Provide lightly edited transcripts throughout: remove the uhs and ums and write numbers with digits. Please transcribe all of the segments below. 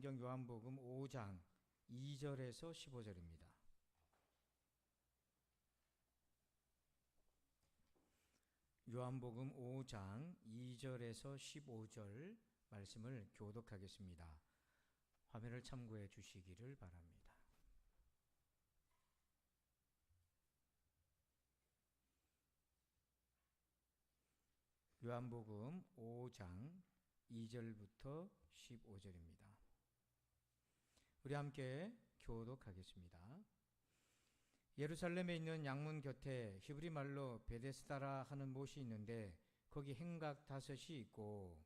성경 요한복음 5장 2절에서 15절입니다. 요한복음 5장 2절에서 15절 말씀을 교독하겠습니다. 화면을 참고해 주시기를 바랍니다. 요한복음 5장 2절부터 15절입니다. 우리 함께 교독하겠습니다. 예루살렘에 있는 양문 곁에 히브리 말로 베데스다라 하는 못이 있는데 거기 행각 5이 있고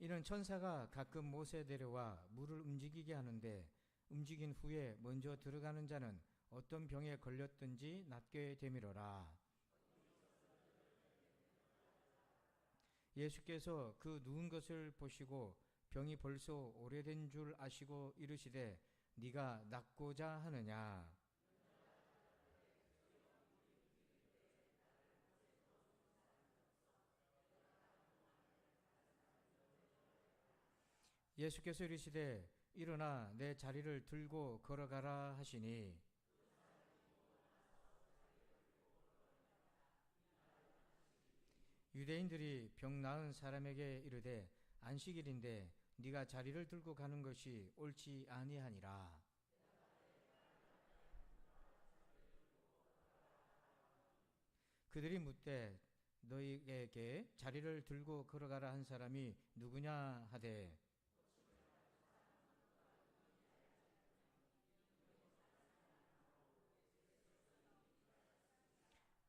이는 천사가 가끔 못에 데려와 물을 움직이게 하는데 움직인 후에 먼저 들어가는 자는 어떤 병에 걸렸든지 낫게 되밀어라. 예수께서 그 누운 것을 보시고 병이 벌써 오래된 줄 아시고 이르시되 네가 낫고자 하느냐. 예수께서 이르시되 일어나 내 자리를 들고 걸어가라 하시니 유대인들이 병 나은 사람에게 이르되 안식일인데 네가 자리를 들고 가는 것이 옳지 아니하니라. 그들이 묻되 너희에게 자리를 들고 걸어가라 한 사람이 누구냐 하되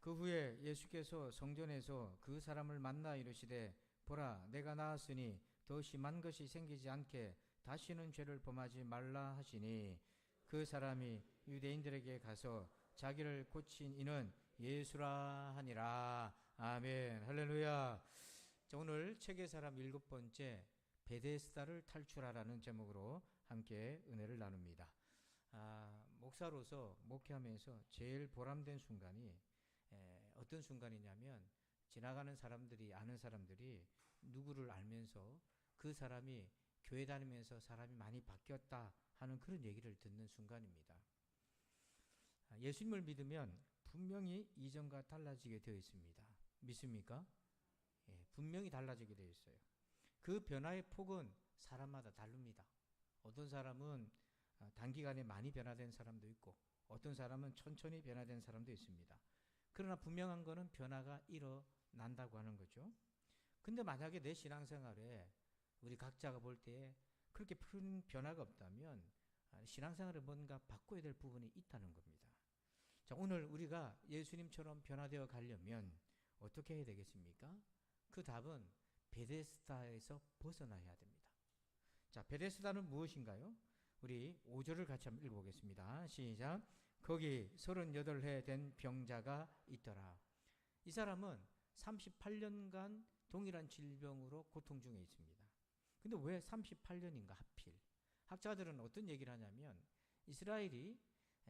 그 후에 예수께서 성전에서 그 사람을 만나 이르시되 보라 내가 나았으니 더 심한 것이 생기지 않게 다시는 죄를 범하지 말라 하시니 그 사람이 유대인들에게 가서 자기를 고친 이는 예수라 하니라. 아멘. 할렐루야. 자, 오늘 책의 사람 7번째 베데스다를 탈출하라는 제목으로 함께 은혜를 나눕니다. 목사로서 목회하면서 제일 보람된 순간이 어떤 순간이냐면 지나가는 사람들이 아는 사람들이 누구를 알면서 그 사람이 교회 다니면서 사람이 많이 바뀌었다 하는 그런 얘기를 듣는 순간입니다. 예수님을 믿으면 분명히 이전과 달라지게 되어 있습니다. 믿습니까? 분명히 달라지게 되어 있어요. 그 변화의 폭은 사람마다 다릅니다. 어떤 사람은 단기간에 많이 변화된 사람도 있고 어떤 사람은 천천히 변화된 사람도 있습니다. 그러나 분명한 것은 변화가 일어난다고 하는 거죠. 근데 만약에 내 신앙생활에 우리 각자가 볼 때 그렇게 큰 변화가 없다면 신앙생활에 뭔가 바꿔야 될 부분이 있다는 겁니다. 자, 오늘 우리가 예수님처럼 변화되어 가려면 어떻게 해야 되겠습니까? 그 답은 베데스다에서 벗어나야 됩니다. 자, 베데스다는 무엇인가요? 우리 5절을 같이 한번 읽어보겠습니다. 시작. 거기 38해 된 병자가 있더라. 이 사람은 38년간 동일한 질병으로 고통 중에 있습니다. 근데 왜 38년인가 하필? 학자들은 어떤 얘기를 하냐면 이스라엘이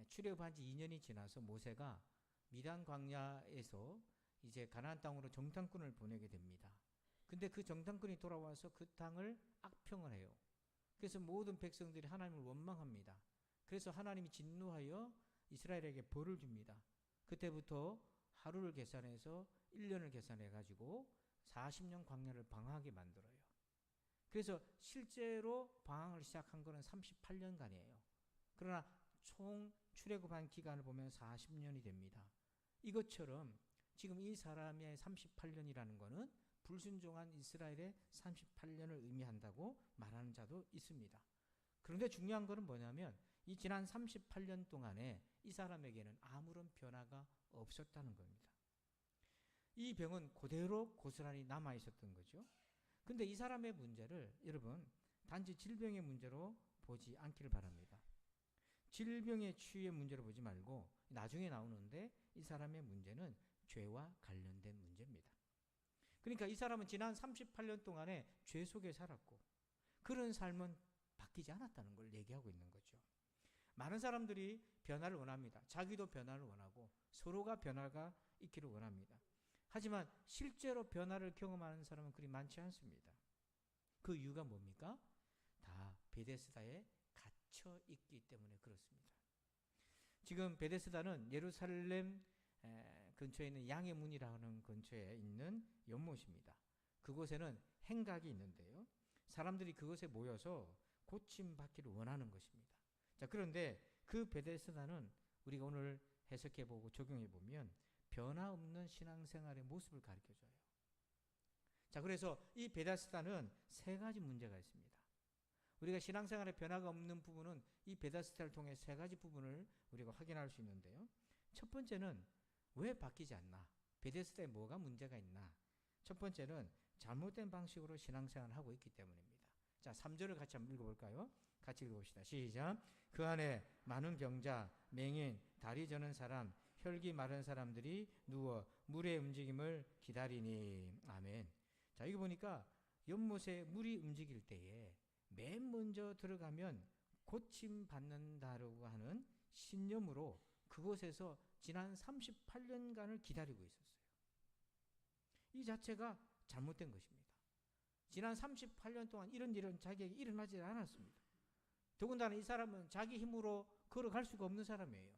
출애굽한 지 2년이 지나서 모세가 미단 광야에서 이제 가나안 땅으로 정탐꾼을 보내게 됩니다. 근데 그 정탐꾼이 돌아와서 그 땅을 악평을 해요. 그래서 모든 백성들이 하나님을 원망합니다. 그래서 하나님이 진노하여 이스라엘에게 벌을 줍니다. 그때부터 하루를 계산해서 1년을 계산해 가지고 40년 광야를 방황하게 만들어요. 그래서 실제로 방황을 시작한 것은 38년간이에요. 그러나 총 출애굽한 기간을 보면 40년이 됩니다. 이것처럼 지금 이 사람의 38년이라는 것은 불순종한 이스라엘의 38년을 의미한다고 말하는 자도 있습니다. 그런데 중요한 것은 뭐냐면 이 지난 38년 동안에 이 사람에게는 아무런 변화가 없었다는 겁니다. 이 병은 그대로 고스란히 남아 있었던 거죠. 근데 이 사람의 문제를 여러분 단지 질병의 문제로 보지 않기를 바랍니다. 질병의 치유의 문제로 보지 말고 나중에 나오는데 이 사람의 문제는 죄와 관련된 문제입니다. 그러니까 이 사람은 지난 38년 동안에 죄 속에 살았고 그런 삶은 바뀌지 않았다는 걸 얘기하고 있는 거죠. 많은 사람들이 변화를 원합니다. 자기도 변화를 원하고 서로가 변화가 있기를 원합니다. 하지만 실제로 변화를 경험하는 사람은 그리 많지 않습니다. 그 이유가 뭡니까? 다 베데스다에 갇혀 있기 때문에 그렇습니다. 지금 베데스다는 예루살렘 근처에 있는 양의 문이라는 근처에 있는 연못입니다. 그곳에는 행각이 있는데요. 사람들이 그곳에 모여서 고침받기를 원하는 것입니다. 자, 그런데 그 베데스다는 우리가 오늘 해석해보고 적용해보면 변화없는 신앙생활의 모습을 가르쳐줘요. 자, 그래서 이 베데스다는 세 가지 문제가 있습니다. 우리가 신앙생활에 변화가 없는 부분은 이 베데스다를 통해 세 가지 부분을 우리가 확인할 수 있는데요. 첫 번째는 왜 바뀌지 않나? 베데스다에 뭐가 문제가 있나? 첫 번째는 잘못된 방식으로 신앙생활을 하고 있기 때문입니다. 자, 3절을 같이 한번 읽어볼까요? 같이 읽어봅시다. 시작. 그 안에 많은 병자, 맹인, 다리 저는 사람, 혈기 마른 사람들이 누워 물의 움직임을 기다리니. 아멘. 자, 이거 보니까 연못에 물이 움직일 때에 맨 먼저 들어가면 고침받는다라고 하는 신념으로 그곳에서 지난 38년간을 기다리고 있었어요. 이 자체가 잘못된 것입니다. 지난 38년 동안 이런 일은 자기에게 일어나지 않았습니다. 더군다나 이 사람은 자기 힘으로 걸어갈 수가 없는 사람이에요.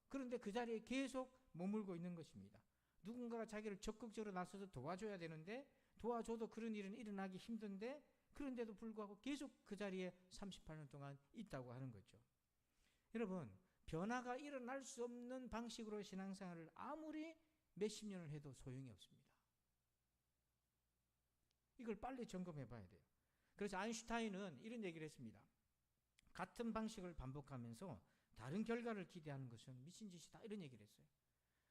그런데 그 자리에 계속 머물고 있는 것입니다. 누군가가 자기를 적극적으로 나서서 도와줘야 되는데 도와줘도 그런 일은 일어나기 힘든데 그런데도 불구하고 계속 그 자리에 38년 동안 있다고 하는 거죠. 여러분, 변화가 일어날 수 없는 방식으로 신앙생활을 아무리 몇십 년을 해도 소용이 없습니다. 이걸 빨리 점검해 봐야 돼요. 그래서 아인슈타인은 이런 얘기를 했습니다. 같은 방식을 반복하면서 다른 결과를 기대하는 것은 미친 짓이다, 이런 얘기를 했어요.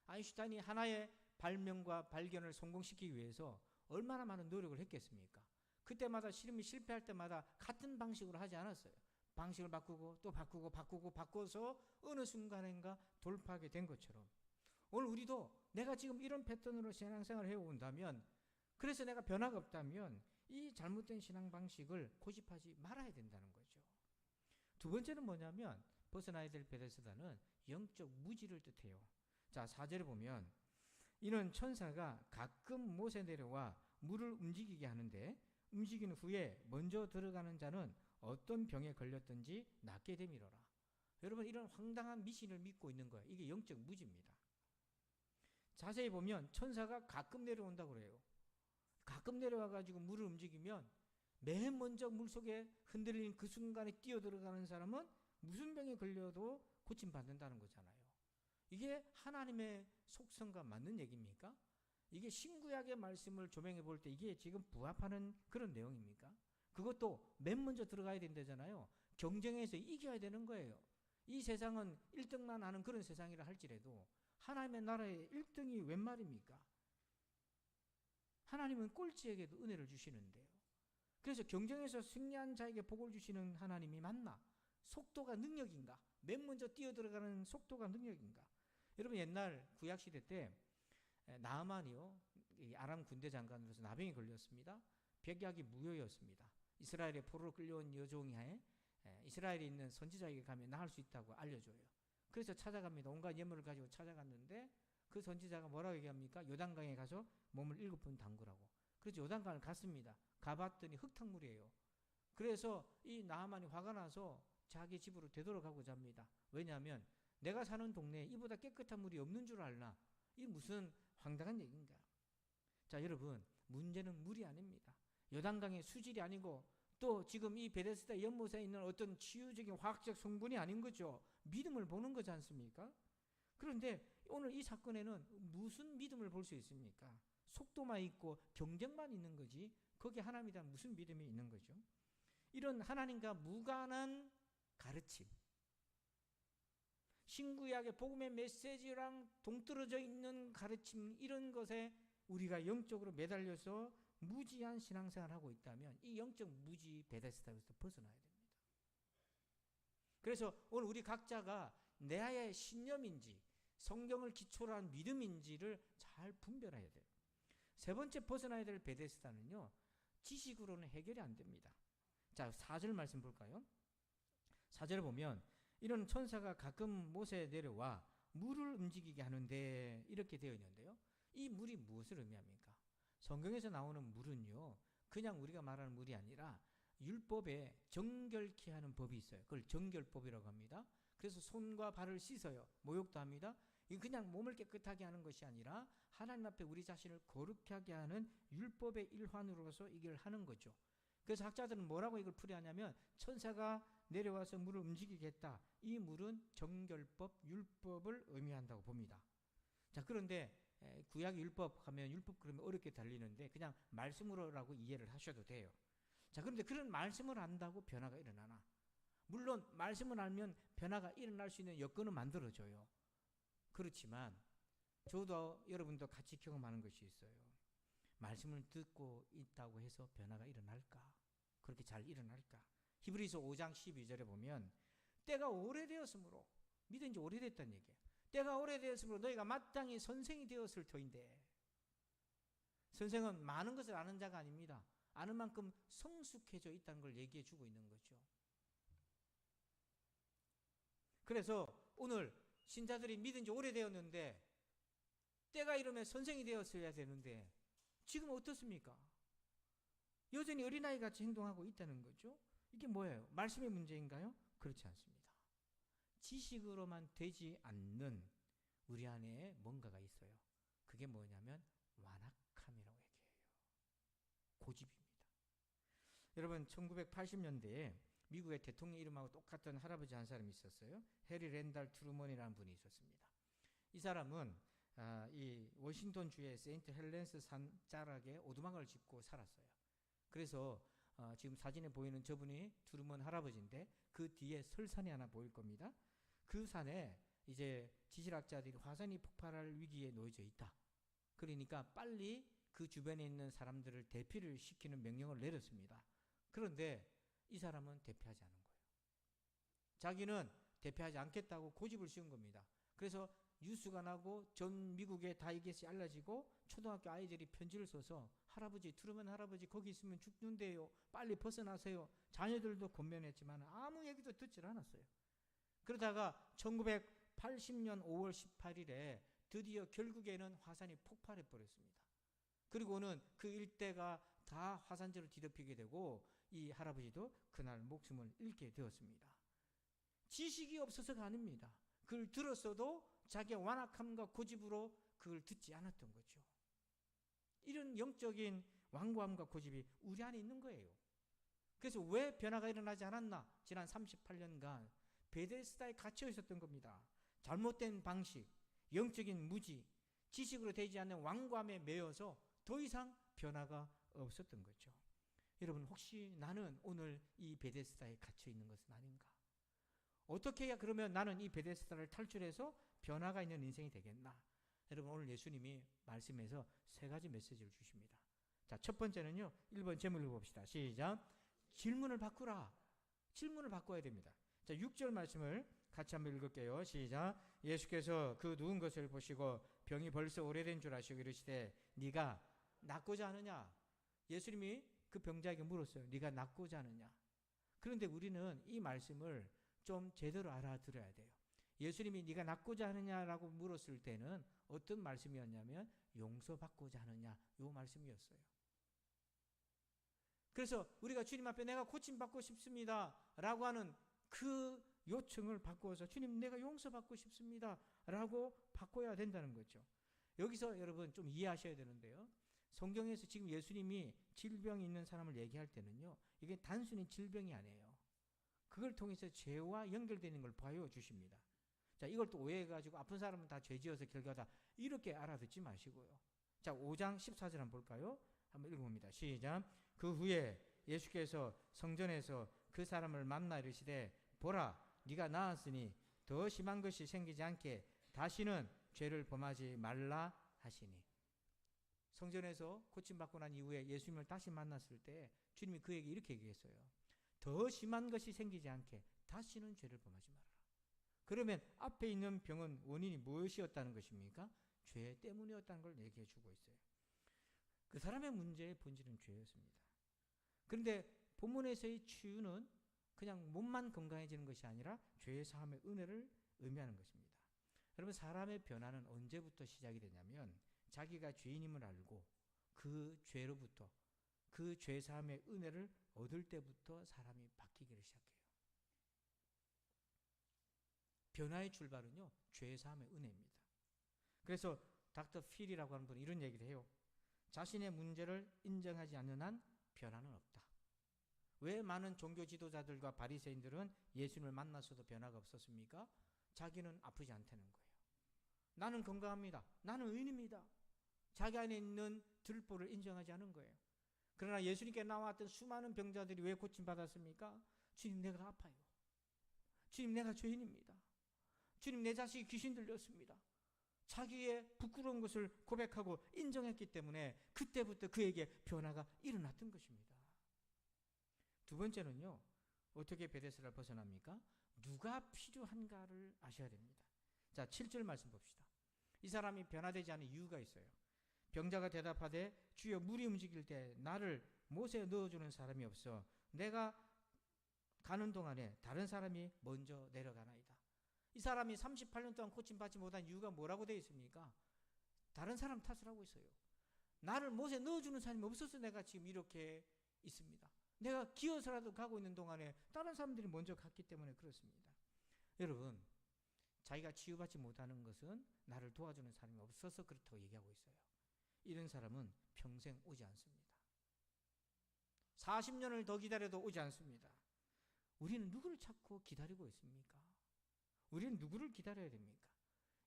아인슈타인이 하나의 발명과 발견을 성공시키기 위해서 얼마나 많은 노력을 했겠습니까? 그때마다 실험이 실패할 때마다 같은 방식으로 하지 않았어요. 방식을 바꾸고 또 바꾸고 바꿔서 어느 순간인가 돌파하게 된 것처럼 오늘 우리도 내가 지금 이런 패턴으로 신앙생활을 해온다면, 그래서 내가 변화가 없다면 이 잘못된 신앙 방식을 고집하지 말아야 된다는 거죠. 두 번째는 뭐냐면 벗어나야 될 베데스다는 영적 무지를 뜻해요. 자, 4절에 보면 이는 천사가 가끔 못에 내려와 물을 움직이게 하는데 움직인 후에 먼저 들어가는 자는 어떤 병에 걸렸든지 낫게 되미로라. 여러분, 이런 황당한 미신을 믿고 있는 거예요. 이게 영적 무지입니다. 자세히 보면 천사가 가끔 내려온다고 그래요. 가끔 내려와가지고 물을 움직이면 맨 먼저 물속에 흔들리는 그 순간에 뛰어들어가는 사람은 무슨 병에 걸려도 고침받는다는 거잖아요. 이게 하나님의 속성과 맞는 얘기입니까? 이게 신구약의 말씀을 조명해 볼 때 이게 지금 부합하는 그런 내용입니까? 그것도 맨 먼저 들어가야 된다잖아요. 경쟁에서 이겨야 되는 거예요. 이 세상은 1등만 하는 그런 세상이라 할지라도 하나님의 나라의 1등이 웬 말입니까? 하나님은 꼴찌에게도 은혜를 주시는데요. 그래서 경쟁에서 승리한 자에게 복을 주시는 하나님이 맞나? 속도가 능력인가? 맨 먼저 뛰어들어가는 속도가 능력인가? 여러분, 옛날 구약시대 때 나아만이요, 아람 군대 장관으로서 나병이 걸렸습니다. 백약이 무효였습니다. 이스라엘의 포로로 끌려온 여종이 이스라엘에 있는 선지자에게 가면 나을 수 있다고 알려줘요. 그래서 찾아갑니다. 온갖 예물을 가지고 찾아갔는데 그 선지자가 뭐라고 얘기합니까? 요단강에 가서 몸을 7번 담그라고. 그래서 요단강을 갔습니다. 가봤더니 흙탕물이에요. 그래서 이 나아만이 화가 나서 자기 집으로 되돌아가고자 합니다. 왜냐하면 내가 사는 동네에 이보다 깨끗한 물이 없는 줄 알나? 이게 무슨 황당한 얘기인가? 자, 여러분, 문제는 물이 아닙니다. 요단강의 수질이 아니고 또 지금 이 베데스다 연못에 있는 어떤 치유적인 화학적 성분이 아닌 거죠. 믿음을 보는 거지 않습니까? 그런데 오늘 이 사건에는 무슨 믿음을 볼 수 있습니까? 속도만 있고 경쟁만 있는 거지 거기에 하나님에 대한 무슨 믿음이 있는 거죠? 이런 하나님과 무관한 가르침, 신구약의 복음의 메시지랑 동떨어져 있는 가르침, 이런 것에 우리가 영적으로 매달려서 무지한 신앙생활을 하고 있다면 이 영적 무지 베데스다에서 벗어나야 됩니다. 그래서 오늘 우리 각자가 내의 신념인지 성경을 기초로 한 믿음인지를 잘 분별해야 돼요. 세 번째 벗어나야 될 베데스다는요, 지식으로는 해결이 안 됩니다. 자, 4절 말씀 볼까요? 4절에 보면 이런 천사가 가끔 못에 내려와 물을 움직이게 하는데 이렇게 되어 있는데요. 이 물이 무엇을 의미합니까? 성경에서 나오는 물은요, 그냥 우리가 말하는 물이 아니라 율법에 정결케 하는 법이 있어요. 그걸 정결법이라고 합니다. 그래서 손과 발을 씻어요. 목욕도 합니다. 이 그냥 몸을 깨끗하게 하는 것이 아니라 하나님 앞에 우리 자신을 거룩하게 하게 하는 율법의 일환으로서 이걸 하는 거죠. 그래서 학자들은 뭐라고 이걸 풀이하냐면 천사가 내려와서 물을 움직이게 했다. 이 물은 정결법, 율법을 의미한다고 봅니다. 자, 그런데 구약 율법 하면 율법 그러면 어렵게 달리는데 그냥 말씀으로라고 이해를 하셔도 돼요. 자, 그런데 그런 말씀을 안다고 변화가 일어나나? 물론 말씀을 알면 변화가 일어날 수 있는 여건은 만들어져요. 그렇지만 저도 여러분도 같이 경험하는 것이 있어요. 말씀을 듣고 있다고 해서 변화가 일어날까? 그렇게 잘 일어날까? 히브리서 5장 12절에 보면 때가 오래되었으므로, 믿은 지 오래됐다는 얘기예요. 때가 오래되었으므로 너희가 마땅히 선생이 되었을 터인데, 선생은 많은 것을 아는 자가 아닙니다. 아는 만큼 성숙해져 있다는 걸 얘기해 주고 있는 거죠. 그래서 오늘 신자들이 믿은 지 오래되었는데 때가 이르면 선생이 되었어야 되는데 지금 어떻습니까? 여전히 어린아이같이 행동하고 있다는 거죠. 이게 뭐예요? 말씀의 문제인가요? 그렇지 않습니다. 지식으로만 되지 않는 우리 안에 뭔가가 있어요. 그게 뭐냐면 완악함이라고 얘기해요. 고집입니다. 여러분 1980년대에 미국의 대통령 이름하고 똑같은 할아버지 한 사람이 있었어요. 해리 랜달 트루먼이라는 분이 있었습니다. 이 사람은 이 워싱턴주의 세인트 헬렌스 산 자락에 오두막을 짓고 살았어요. 그래서 지금 사진에 보이는 저분이 트루먼 할아버지인데 그 뒤에 설산이 하나 보일 겁니다. 그 산에 이제 지질학자들이 화산이 폭발할 위기에 놓여져 있다. 그러니까 빨리 그 주변에 있는 사람들을 대피를 시키는 명령을 내렸습니다. 그런데 이 사람은 대피하지 않은 거예요. 자기는 대피하지 않겠다고 고집을 씌운 겁니다. 그래서 뉴스가 나고 전 미국에 다 이게 알려지고 초등학교 아이들이 편지를 써서 할아버지, 트루먼 할아버지 거기 있으면 죽는데요. 빨리 벗어나세요. 자녀들도 권면했지만 아무 얘기도 듣질 않았어요. 그러다가 1980년 5월 18일에 드디어 결국에는 화산이 폭발해 버렸습니다. 그리고는 그 일대가 다 화산재로 뒤덮이게 되고 이 할아버지도 그날 목숨을 잃게 되었습니다. 지식이 없어서가 아닙니다. 그걸 들었어도 자기의 완악함과 고집으로 그걸 듣지 않았던 거죠. 이런 영적인 완고함과 고집이 우리 안에 있는 거예요. 그래서 왜 변화가 일어나지 않았나? 지난 38년간 베데스다에 갇혀 있었던 겁니다. 잘못된 방식, 영적인 무지, 지식으로 되지 않는 완고함에 매여서 더 이상 변화가 없었던 거죠. 여러분 혹시 나는 오늘 이 베데스다에 갇혀 있는 것은 아닌가? 어떻게 해야 그러면 나는 이 베데스다를 탈출해서 변화가 있는 인생이 되겠나? 여러분 오늘 예수님이 말씀에서 세 가지 메시지를 주십니다. 자, 첫 번째는요. 1번 제목을 봅시다. 시작. 질문을 바꾸라. 질문을 바꿔야 됩니다. 자, 6절 말씀을 같이 한번 읽을게요. 시작. 예수께서 그 누운 것을 보시고 병이 벌써 오래된 줄 아시고 이르시되 네가 낫고자 하느냐? 예수님이 그 병자에게 물었어요. 네가 낫고자 하느냐? 그런데 우리는 이 말씀을 좀 제대로 알아들어야 돼요. 예수님이 네가 낫고자 하느냐라고 물었을 때는 어떤 말씀이었냐면 용서받고자 하느냐 이 말씀이었어요. 그래서 우리가 주님 앞에 내가 고침받고 싶습니다 라고 하는 그 요청을 바꾸어서 주님 내가 용서받고 싶습니다 라고 바꿔야 된다는 거죠. 여기서 여러분 좀 이해하셔야 되는데요. 성경에서 지금 예수님이 질병이 있는 사람을 얘기할 때는요. 이게 단순히 질병이 아니에요. 그걸 통해서 죄와 연결되는 걸 보여주십니다. 자, 이걸 또 오해해가지고 아픈 사람은 다 죄지어서 결과다 이렇게 알아듣지 마시고요. 자, 5장 14절 한번 볼까요? 한번 읽어봅니다. 시작. 그 후에 예수께서 성전에서 그 사람을 만나 이르시되 보라 네가 나았으니 더 심한 것이 생기지 않게 다시는 죄를 범하지 말라 하시니. 성전에서 고침받고 난 이후에 예수님을 다시 만났을 때 주님이 그에게 이렇게 얘기했어요. 더 심한 것이 생기지 않게 다시는 죄를 범하지 말아라. 그러면 앞에 있는 병은 원인이 무엇이었다는 것입니까? 죄 때문이었다는 걸 얘기해 주고 있어요. 그 사람의 문제의 본질은 죄였습니다. 그런데 본문에서의 치유는 그냥 몸만 건강해지는 것이 아니라 죄의 사함의 은혜를 의미하는 것입니다. 여러분 사람의 변화는 언제부터 시작이 되냐면 자기가 죄인임을 알고 그 죄로부터 그 죄사함의 은혜를 얻을 때부터 사람이 바뀌기를 시작해요. 변화의 출발은요, 죄사함의 은혜입니다. 그래서 닥터 필이라고 하는 분이 이런 얘기를 해요. 자신의 문제를 인정하지 않는 한 변화는 없다. 왜 많은 종교 지도자들과 바리새인들은 예수님을 만났어도 변화가 없었습니까? 자기는 아프지 않다는 거예요. 나는 건강합니다. 나는 의인입니다. 자기 안에 있는 들보를 인정하지 않은 거예요. 그러나 예수님께 나왔던 수많은 병자들이 왜 고침받았습니까? 주님, 내가 아파요. 주님, 내가 죄인입니다. 주님, 내 자식이 귀신 들렸습니다. 자기의 부끄러운 것을 고백하고 인정했기 때문에 그때부터 그에게 변화가 일어났던 것입니다. 두 번째는요, 어떻게 베데스다를 벗어납니까? 누가 필요한가를 아셔야 됩니다. 자, 7절 말씀 봅시다. 이 사람이 변화되지 않은 이유가 있어요. 병자가 대답하되 주여, 물이 움직일 때 나를 못에 넣어주는 사람이 없어 내가 가는 동안에 다른 사람이 먼저 내려가나이다. 이 사람이 38년 동안 고침받지 못한 이유가 뭐라고 되어 있습니까? 다른 사람 탓을 하고 있어요. 나를 못에 넣어주는 사람이 없어서 내가 지금 이렇게 있습니다. 내가 기어서라도 가고 있는 동안에 다른 사람들이 먼저 갔기 때문에 그렇습니다. 여러분, 자기가 치유받지 못하는 것은 나를 도와주는 사람이 없어서 그렇다고 얘기하고 있어요. 이런 사람은 평생 오지 않습니다. 40년을 더 기다려도 오지 않습니다. 우리는 누구를 찾고 기다리고 있습니까? 우리는 누구를 기다려야 됩니까?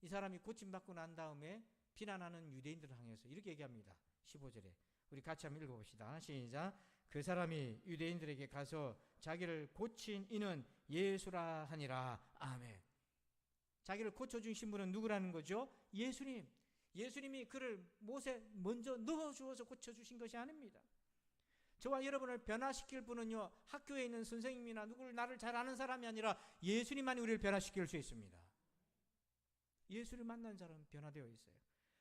이 사람이 고침받고 난 다음에 비난하는 유대인들을 향해서 이렇게 얘기합니다. 15절에 우리 같이 한번 읽어봅시다. 시작. 그 사람이 유대인들에게 가서 자기를 고친 이는 예수라 하니라. 아멘. 자기를 고쳐주신 분은 누구라는 거죠? 예수님. 예수님이 그를 못에 먼저 넣어주어서 고쳐주신 것이 아닙니다. 저와 여러분을 변화시킬 분은요, 학교에 있는 선생님이나 누구를 나를 잘 아는 사람이 아니라 예수님만이 우리를 변화시킬 수 있습니다. 예수를 만난 사람은 변화되어 있어요.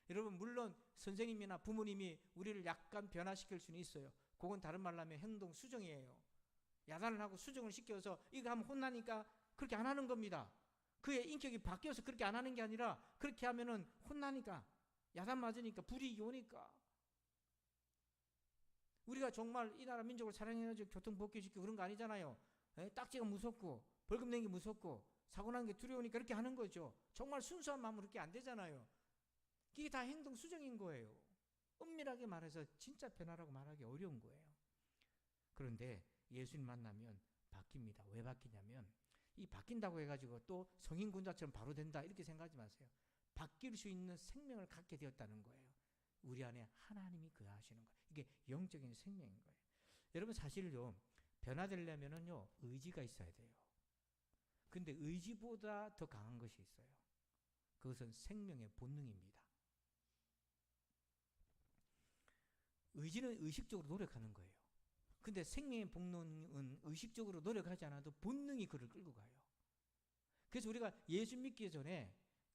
여러분, 물론 선생님이나 부모님이 우리를 약간 변화시킬 수는 있어요. 그건 다른 말로 하면 행동 수정이에요. 야단을 하고 수정을 시켜서 이거 하면 혼나니까 그렇게 안 하는 겁니다. 그의 인격이 바뀌어서 그렇게 안 하는 게 아니라 그렇게 하면은 혼나니까, 야단 맞으니까, 불이익이 오니까. 우리가 정말 이 나라 민족을 사랑해가지고 교통복귀시키고 그런 거 아니잖아요. 딱지가 무섭고 벌금 내는 게 무섭고 사고 나는 게 두려우니까 그렇게 하는 거죠. 정말 순수한 마음으로 그렇게 안 되잖아요. 이게 다 행동 수정인 거예요. 엄밀하게 말해서 진짜 변화라고 말하기 어려운 거예요. 그런데 예수님 만나면 바뀝니다. 왜 바뀌냐면, 이 바뀐다고 해가지고 또 성인군자처럼 바로 된다 이렇게 생각하지 마세요. 바뀔 수 있는 생명을 갖게 되었다는 거예요. 우리 안에 하나님이 거하시는 거예요. 이게 영적인 생명인 거예요. 여러분, 사실요, 변화되려면은요, 의지가 있어야 돼요. 근데 의지보다 더 강한 것이 있어요. 그것은 생명의 본능입니다. 의지는 의식적으로 노력하는 거예요. 근데 생명의 본능은 의식적으로 노력하지 않아도 본능이 그를 끌고 가요. 그래서 우리가 예수 믿기 전에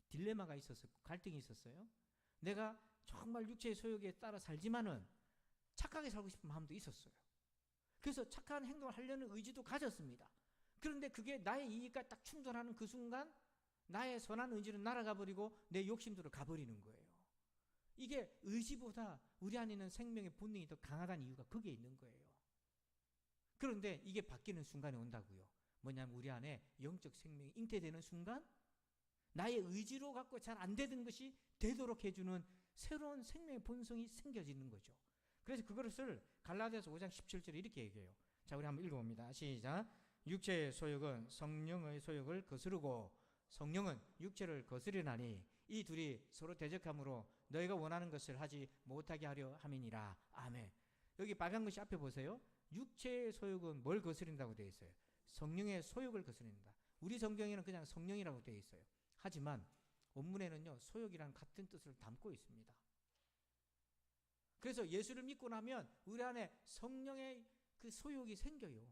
딜레마가 있었어요. 갈등이 있었어요. 내가 정말 육체의 소욕에 따라 살지만은 착하게 살고 싶은 마음도 있었어요. 그래서 착한 행동을 하려는 의지도 가졌습니다. 그런데 그게 나의 이익과 딱 충돌하는 그 순간 나의 선한 의지는 날아가 버리고 내 욕심대로 가버리는 거예요. 이게 의지보다 우리 안에 있는 생명의 본능이 더 강하다는 이유가 거기에 있는 거예요. 그런데 이게 바뀌는 순간이 온다고요. 뭐냐면 우리 안에 영적 생명이 잉태되는 순간 나의 의지로 갖고 잘 안 되던 것이 되도록 해주는 새로운 생명의 본성이 생겨지는 거죠. 그래서 그것을 갈라디아서 5장 17절에 이렇게 얘기해요. 자, 우리 한번 읽어봅니다. 시작. 육체의 소욕은 성령의 소욕을 거스르고 성령은 육체를 거스르나니 이 둘이 서로 대적함으로 너희가 원하는 것을 하지 못하게 하려 함이니라. 아멘. 여기 빨간 것이 앞에 보세요. 육체의 소욕은 뭘 거스린다고 되어 있어요? 성령의 소욕을 거스린다. 우리 성경에는 그냥 성령이라고 되어 있어요. 하지만 원문에는요, 소욕이란 같은 뜻을 담고 있습니다. 그래서 예수를 믿고 나면 우리 안에 성령의 그 소욕이 생겨요.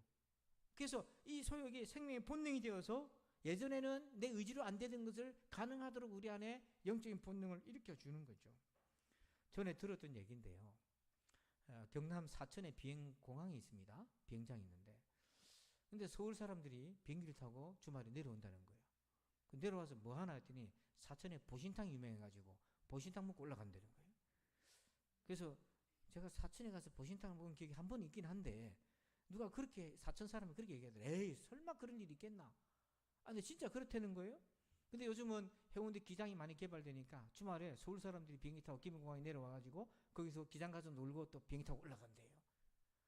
그래서 이 소욕이 생명의 본능이 되어서 예전에는 내 의지로 안 되던 것을 가능하도록 우리 안에 영적인 본능을 일으켜주는 거죠. 전에 들었던 얘기인데요. 경남 사천에 비행공항이 있습니다. 비행장이 있는데. 근데 서울 사람들이 비행기를 타고 주말에 내려온다는 거예요. 내려와서 뭐 하나 했더니 사천에 보신탕이 유명해가지고 보신탕 먹고 올라간다는 거예요. 그래서 제가 사천에 가서 보신탕을 먹은 기억이 한 번 있긴 한데 누가 그렇게 사천 사람이 그렇게 얘기하더래. 에이 설마 그런 일이 있겠나. 근데 진짜 그렇다는 거예요. 근데 요즘은 해운대 기장이 많이 개발되니까 주말에 서울 사람들이 비행기 타고 김해공항에 내려와가지고 거기서 기장 가서 놀고 또 비행기 타고 올라간대요.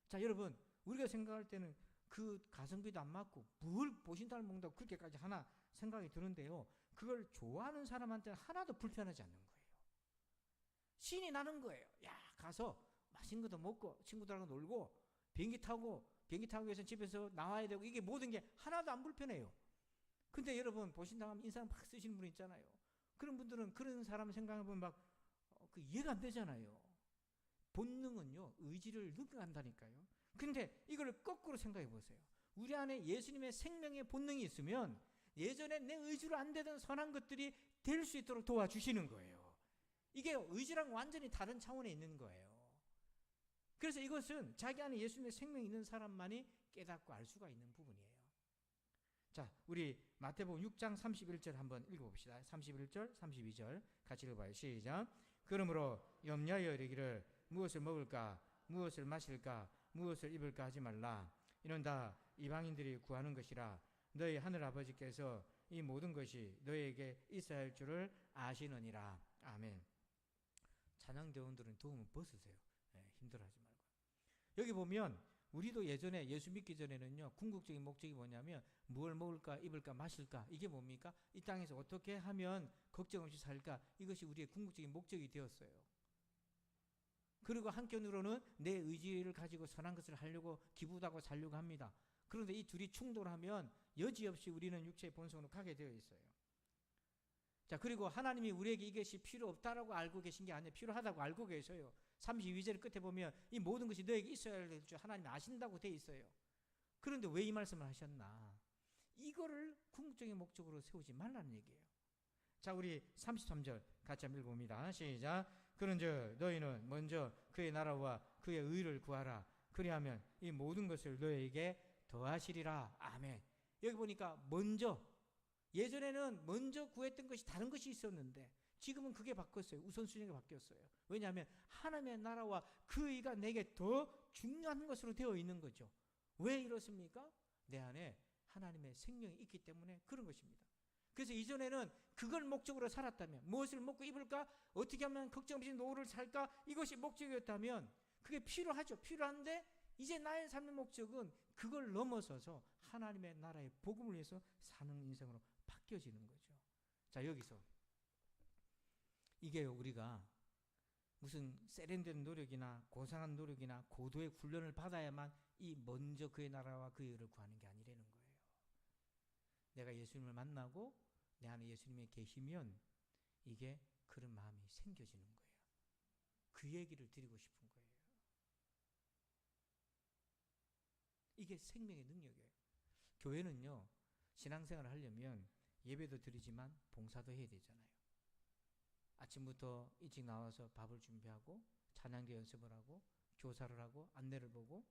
자 여러분, 우리가 생각할 때는 그 가성비도 안 맞고 뭘 보신탕을 먹는다고 그렇게까지 하나 생각이 드는데요. 그걸 좋아하는 사람한테는 하나도 불편하지 않는 거예요. 신이 나는 거예요. 야 가서 맛있는 것도 먹고 친구들하고 놀고 비행기 타고 위해서 집에서 나와야 되고 이게 모든 게 하나도 안 불편해요. 근데 여러분 보신탕하면 인상 막 쓰시는 분 있잖아요. 그런 분들은 그런 사람 생각해보면 막 그 이해가 안 되잖아요. 본능은요 의지를 능가한다니까요. 근데 이걸 거꾸로 생각해 보세요. 우리 안에 예수님의 생명의 본능이 있으면 예전에 내 의지로 안 되던 선한 것들이 될 수 있도록 도와주시는 거예요. 이게 의지랑 완전히 다른 차원에 있는 거예요. 그래서 이것은 자기 안에 예수님의 생명이 있는 사람만이 깨닫고 알 수가 있는 부분이에요. 자, 우리 마태복음 6장 31절 한번 읽어봅시다. 31절, 32절 같이 읽어봐요. 시작. 그러므로 염려하여 이르기를 무엇을 먹을까, 무엇을 마실까, 무엇을 입을까 하지 말라. 이는 다 이방인들이 구하는 것이라. 너희 하늘 아버지께서 이 모든 것이 너희에게 있어야 할 줄을 아시느니라. 아멘. 찬양대원들은 더우면 벗으세요. 네, 힘들어하지 말고. 여기 보면 우리도 예전에 예수 믿기 전에는요 궁극적인 목적이 뭐냐면 뭘 먹을까 입을까 마실까 이게 뭡니까? 이 땅에서 어떻게 하면 걱정 없이 살까? 이것이 우리의 궁극적인 목적이 되었어요. 그리고 한편으로는 내 의지를 가지고 선한 것을 하려고 기부하고 살려고 합니다. 그런데 이 둘이 충돌하면 여지없이 우리는 육체의 본성으로 가게 되어 있어요. 자, 그리고 하나님이 우리에게 이것이 필요 없다라고 알고 계신 게 아니라 필요하다고 알고 계셔요. 32절 끝에 보면 이 모든 것이 너에게 있어야 할 줄 하나님이 아신다고 돼 있어요. 그런데 왜 이 말씀을 하셨나? 이거를 궁극적인 목적으로 세우지 말라는 얘기예요. 자, 우리 33절 같이 한번 읽어봅니다. 시작. 그런즉 너희는 먼저 그의 나라와 그의 의를 구하라. 그리하면 이 모든 것을 너희에게 더하시리라. 아멘. 여기 보니까 먼저, 예전에는 먼저 구했던 것이 다른 것이 있었는데 지금은 그게 바뀌었어요. 우선순위가 바뀌었어요. 왜냐하면 하나님의 나라와 그 의가 내게 더 중요한 것으로 되어 있는 거죠. 왜 이렇습니까? 내 안에 하나님의 생명이 있기 때문에 그런 것입니다. 그래서 이전에는 그걸 목적으로 살았다면, 무엇을 먹고 입을까, 어떻게 하면 걱정 없이 노후를 살까, 이것이 목적이었다면 그게 필요하죠. 필요한데 이제 나의 삶의 목적은 그걸 넘어서서 하나님의 나라의 복음을 위해서 사는 인생으로 바뀌어지는 거죠. 자, 여기서 이게 우리가 무슨 세련된 노력이나 고상한 노력이나 고도의 훈련을 받아야만 이 먼저 그의 나라와 그의 의를 구하는 게 아니라는 거예요. 내가 예수님을 만나고 내 안에 예수님이 계시면 이게 그런 마음이 생겨지는 거예요. 그 얘기를 드리고 싶은 거예요. 이게 생명의 능력이에요. 교회는요 신앙생활을 하려면 예배도 드리지만 봉사도 해야 되잖아요. 아침부터 일찍 나와서 밥을 준비하고 찬양대 연습을 하고 교사를 하고 안내를 보고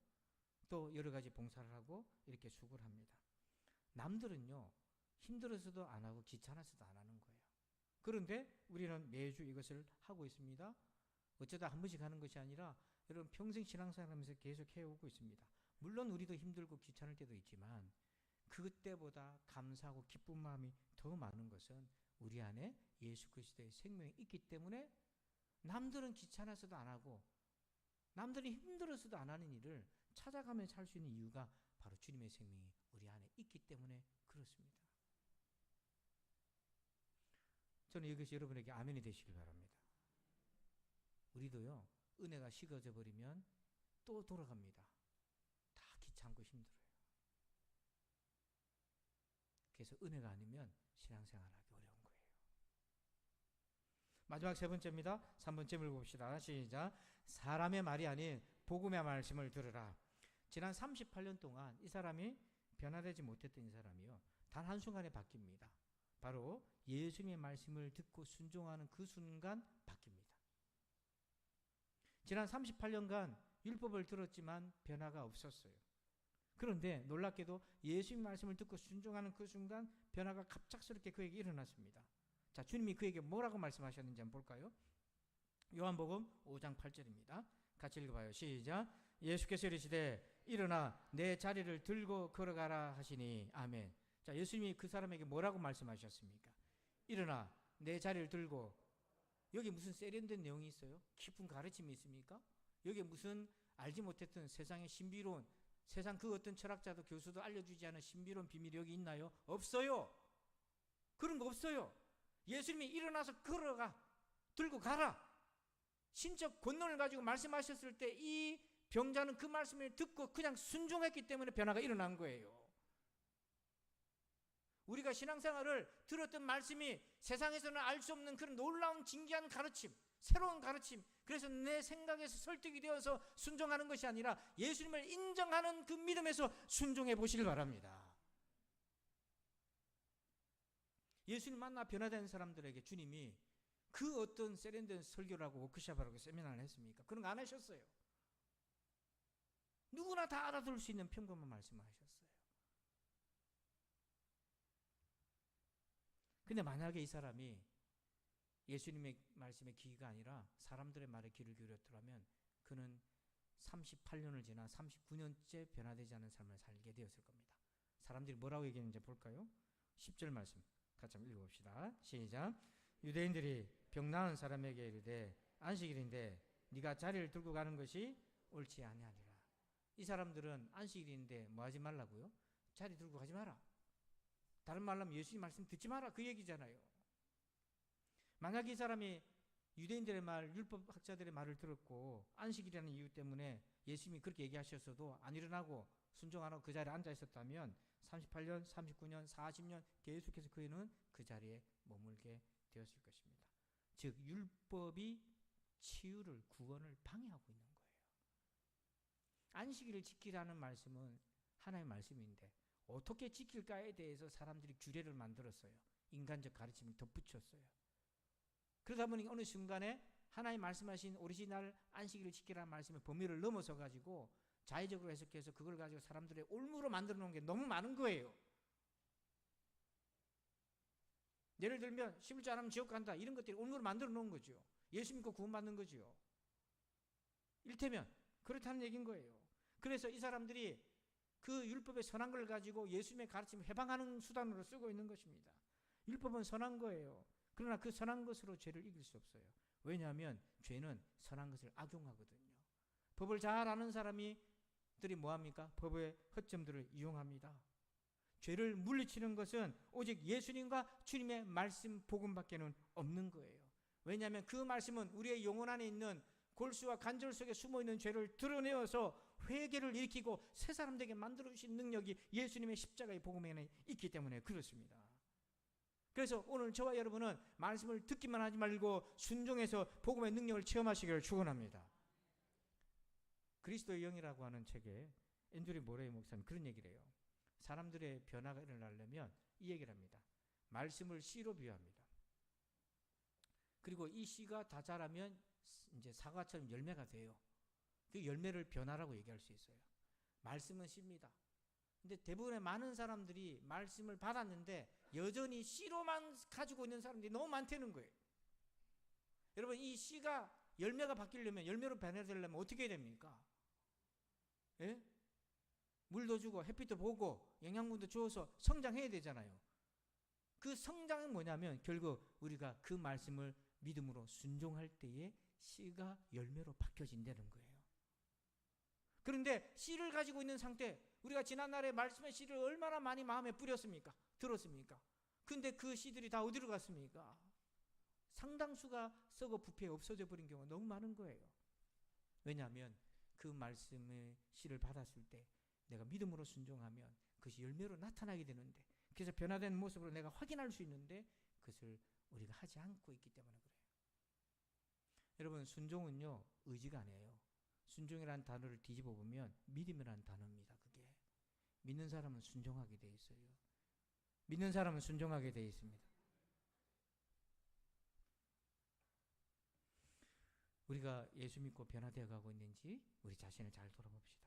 또 여러 가지 봉사를 하고 이렇게 수고를 합니다. 남들은요 힘들어서도 안 하고 귀찮아서도 안 하는 거예요. 그런데 우리는 매주 이것을 하고 있습니다. 어쩌다 한 번씩 하는 것이 아니라 여러분 평생 신앙생활 하면서 계속 해오고 있습니다. 물론 우리도 힘들고 귀찮을 때도 있지만 그때보다 감사하고 기쁜 마음이 더 많은 것은 우리 안에 예수 그리스도의 생명이 있기 때문에 남들은 귀찮아서도 안 하고 남들이 힘들어서도 안 하는 일을 찾아가면서 할 수 있는 이유가 바로 주님의 생명이 우리 안에 있기 때문에 그렇습니다. 저는 이것이 여러분에게 아멘이 되시길 바랍니다. 우리도요 은혜가 식어져 버리면 또 돌아갑니다. 다 귀찮고 힘들어요. 그래서 은혜가 아니면 신앙생활하기 어려운 거예요. 마지막 세 번째입니다. 3번째 읽어봅시다. 시작. 사람의 말이 아닌 복음의 말씀을 들으라. 지난 38년 동안 이 사람이 변화되지 못했던 이 사람이요 단 한순간에 바뀝니다. 바로 예수님의 말씀을 듣고 순종하는 그 순간 바뀝니다. 지난 38년간 율법을 들었지만 변화가 없었어요. 그런데 놀랍게도 예수님의 말씀을 듣고 순종하는 그 순간 변화가 갑작스럽게 그에게 일어났습니다. 자, 주님이 그에게 뭐라고 말씀하셨는지 한번 볼까요? 요한복음 5장 8절입니다. 같이 읽어봐요. 시작. 예수께서 이르시되 일어나 내 자리를 들고 걸어가라 하시니 아멘. 자, 예수님이 그 사람에게 뭐라고 말씀하셨습니까? 일어나 내 자리를 들고. 여기 무슨 세련된 내용이 있어요? 깊은 가르침이 있습니까? 여기 무슨 알지 못했던 세상의 신비로운, 세상 그 어떤 철학자도 교수도 알려주지 않은 신비로운 비밀이 여기 있나요? 없어요. 그런 거 없어요. 예수님이 일어나서 걸어가, 들고 가라, 신적 권능을 가지고 말씀하셨을 때 이 병자는 그 말씀을 듣고 그냥 순종했기 때문에 변화가 일어난 거예요. 우리가 신앙생활을 들었던 말씀이 세상에서는 알 수 없는 그런 놀라운 진귀한 가르침, 새로운 가르침, 그래서 내 생각에서 설득이 되어서 순종하는 것이 아니라 예수님을 인정하는 그 믿음에서 순종해 보시길 바랍니다. 예수님 만나 변화된 사람들에게 주님이 그 어떤 세련된 설교라고 워크숍이라고 세미나를 했습니까? 그런 거 안 하셨어요. 누구나 다 알아들을 수 있는 평범한 말씀을 하셨어요. 근데 만약에 이 사람이 예수님의 말씀에 귀가 아니라 사람들의 말에 귀를 기울였더라면 그는 38년을 지나 39년째 변화되지 않은 삶을 살게 되었을 겁니다. 사람들이 뭐라고 얘기했는지 볼까요? 10절 말씀 같이 한번 읽어봅시다. 시작. 유대인들이 병 나은 사람에게 이르되 안식일인데 네가 자리를 들고 가는 것이 옳지 아니하리라. 이 사람들은 안식일인데 뭐 하지 말라고요? 자리 들고 가지 마라. 다른 말로 하면 예수님 말씀 듣지 마라, 그 얘기잖아요. 만약 이 사람이 유대인들의 말, 율법학자들의 말을 들었고 안식일이라는 이유 때문에 예수님이 그렇게 얘기하셨어도 안 일어나고 순종 안 하고 그 자리에 앉아 있었다면 38년, 39년, 40년 계속해서 그는 그 자리에 머물게 되었을 것입니다. 즉 율법이 치유를, 구원을 방해하고 있는 거예요. 안식일을 지키라는 말씀은 하나의 말씀인데 어떻게 지킬까에 대해서 사람들이 규례를 만들었어요. 인간적 가르침을 덧붙였어요. 그러다 보니 어느 순간에 하나님 말씀하신 오리지널 안식일을 지키라는 말씀의 범위를 넘어서 가지고 자의적으로 해석해서 그걸 가지고 사람들의 올무로 만들어 놓은 게 너무 많은 거예요. 예를 들면 11조 안 하면 지옥 간다, 이런 것들이 올무로 만들어 놓은 거죠. 예수 믿고 구원받는 거죠. 일테면 그렇다는 얘기인 거예요. 그래서 이 사람들이 그 율법의 선한 걸 가지고 예수님의 가르침을 해방하는 수단으로 쓰고 있는 것입니다. 율법은 선한 거예요. 그러나 그 선한 것으로 죄를 이길 수 없어요. 왜냐하면 죄는 선한 것을 악용하거든요. 법을 잘 아는 사람들이 뭐합니까? 법의 허점들을 이용합니다. 죄를 물리치는 것은 오직 예수님과 주님의 말씀 복음밖에는 없는 거예요. 왜냐하면 그 말씀은 우리의 영혼 안에 있는 골수와 관절 속에 숨어있는 죄를 드러내어서 회개를 일으키고 새 사람 되게 만들어주신 능력이 예수님의 십자가의 복음에는 있기 때문에 그렇습니다. 그래서 오늘 저와 여러분은 말씀을 듣기만 하지 말고 순종해서 복음의 능력을 체험하시기를 축원합니다. 그리스도의 영이라고 하는 책에 앤드류 모레이 목사님 그런 얘기를 해요. 사람들의 변화가 일어나려면 이 얘기를 합니다. 말씀을 씨로 비유합니다. 그리고 이 씨가 다 자라면 이제 사과처럼 열매가 돼요. 그 열매를 변화라고 얘기할 수 있어요. 말씀은 씨입니다. 근데 대부분의 많은 사람들이 말씀을 받았는데 여전히 씨로만 가지고 있는 사람들이 너무 많다는 거예요. 여러분, 이 씨가 열매가 바뀌려면, 열매로 변화되려면 어떻게 해야 됩니까? 예? 물도 주고 햇빛도 보고 영양분도 주어서 성장해야 되잖아요. 그 성장은 뭐냐면 결국 우리가 그 말씀을 믿음으로 순종할 때에 씨가 열매로 바뀌어진다는 거예요. 그런데 씨를 가지고 있는 상태, 우리가 지난날에 말씀의 씨를 얼마나 많이 마음에 뿌렸습니까? 들었습니까? 근데 그 씨들이 다 어디로 갔습니까? 상당수가 썩어 부패 없어져 버린 경우가 너무 많은 거예요. 왜냐하면 그 말씀의 씨를 받았을 때 내가 믿음으로 순종하면 그것이 열매로 나타나게 되는데, 그래서 변화된 모습으로 내가 확인할 수 있는데 그것을 우리가 하지 않고 있기 때문에 그래요. 여러분, 순종은요 의지가 아니에요. 순종이라는 단어를 뒤집어 보면 믿음이라는 단어입니다. 그게 믿는 사람은 순종하게 돼 있어요. 믿는 사람은 순종하게 돼 있습니다. 우리가 예수 믿고 변화되어 가고 있는지 우리 자신을 잘 돌아봅시다.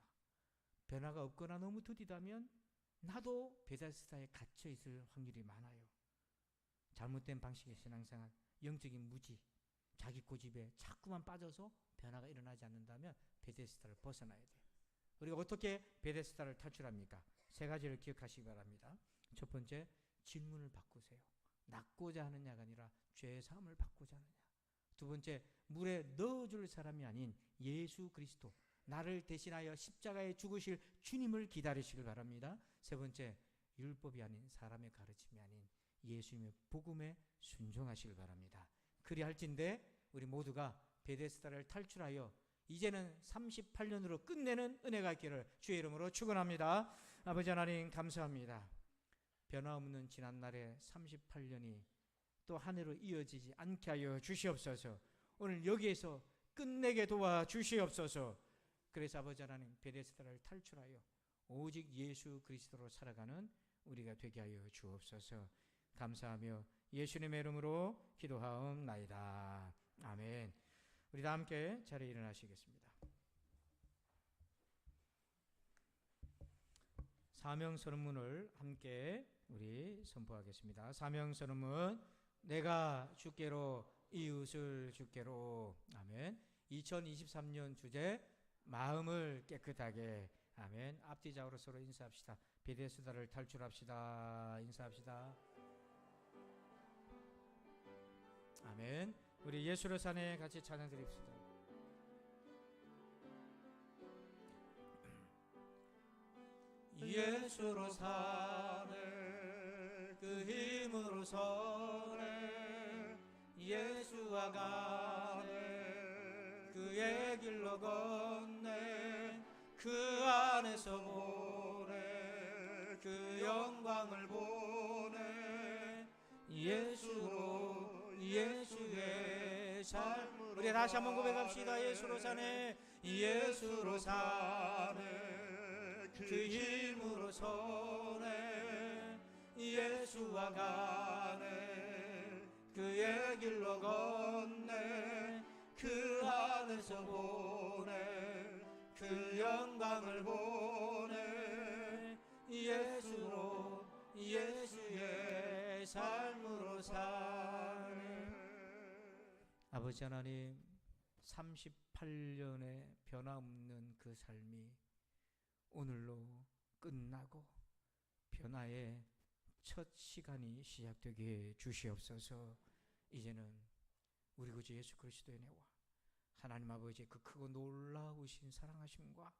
변화가 없거나 너무 더디다면 나도 베데스다에 갇혀 있을 확률이 많아요. 잘못된 방식의 신앙생활, 영적인 무지, 자기 고집에 자꾸만 빠져서 변화가 일어나지 않는다면 베데스다를 벗어나야 돼요. 우리가 어떻게 베데스다를 탈출합니까? 세 가지를 기억하시기 바랍니다. 첫 번째, 질문을 바꾸세요. 낫고자 하느냐가 아니라 죄의 사함을 받고자 하느냐. 두 번째, 물에 넣어줄 사람이 아닌 예수 그리스도, 나를 대신하여 십자가에 죽으실 주님을 기다리시길 바랍니다. 세 번째, 율법이 아닌 사람의 가르침이 아닌 예수님의 복음에 순종하시길 바랍니다. 그리할진대 우리 모두가 베데스다를 탈출하여 이제는 38년으로 끝내는 은혜가 있기를 주의 이름으로 축원합니다. 아버지 하나님 감사합니다. 변화없는 지난날의 38년이 또 한 해로 이어지지 않게 하여 주시옵소서. 오늘 여기에서 끝내게 도와주시옵소서. 그래서 아버지 하나님 베데스다를 탈출하여 오직 예수 그리스도로 살아가는 우리가 되게 하여 주옵소서. 감사하며 예수님의 이름으로 기도하옵나이다. 아멘. 우리 다 함께 자리에 일어나시겠습니다. 사명선언문을 함께 우리 선포하겠습니다. 사명선언문. 내가 주께로 이웃을 주께로. 아멘. 2023년 주제 마음을 깨끗하게. 아멘. 앞뒤 좌우로 서로 인사합시다. 베데스다를 탈출합시다. 인사합시다. 아멘. 우리 예수로 사네 같이 찬양 드립시다. 예수로 사네 그 힘으로 서네 예수와 가네 그의 길로 걷네 그 안에서 보네 그 영광을 보네 예수로 예수의 삶. 우리 다시 한번 고백합시다. 예수로 사네 예수로 사네 그 힘으로 서네 예수와 가네 그의 길로 걷네 그 안에서 보네 그 영광을 보네 예수로 예수의 삶으로 사네. 아버지 하나님 38년의 변화없는 그 삶이 오늘로 끝나고 변화의 첫 시간이 시작되게 주시옵소서. 이제는 우리 구주 예수 그리스도의 은혜와 하나님 아버지의 그 크고 놀라우신 사랑하심과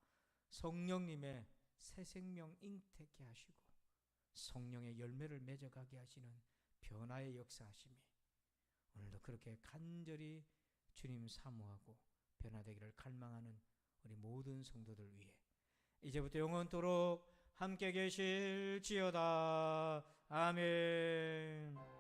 성령님의 새 생명 잉태케 하시고 성령의 열매를 맺어가게 하시는 변화의 역사하심이 오늘도 그렇게 간절히 주님 사모하고 변화되기를 갈망하는 우리 모든 성도들 위해 이제부터 영원토록 함께 계실지어다. 아멘.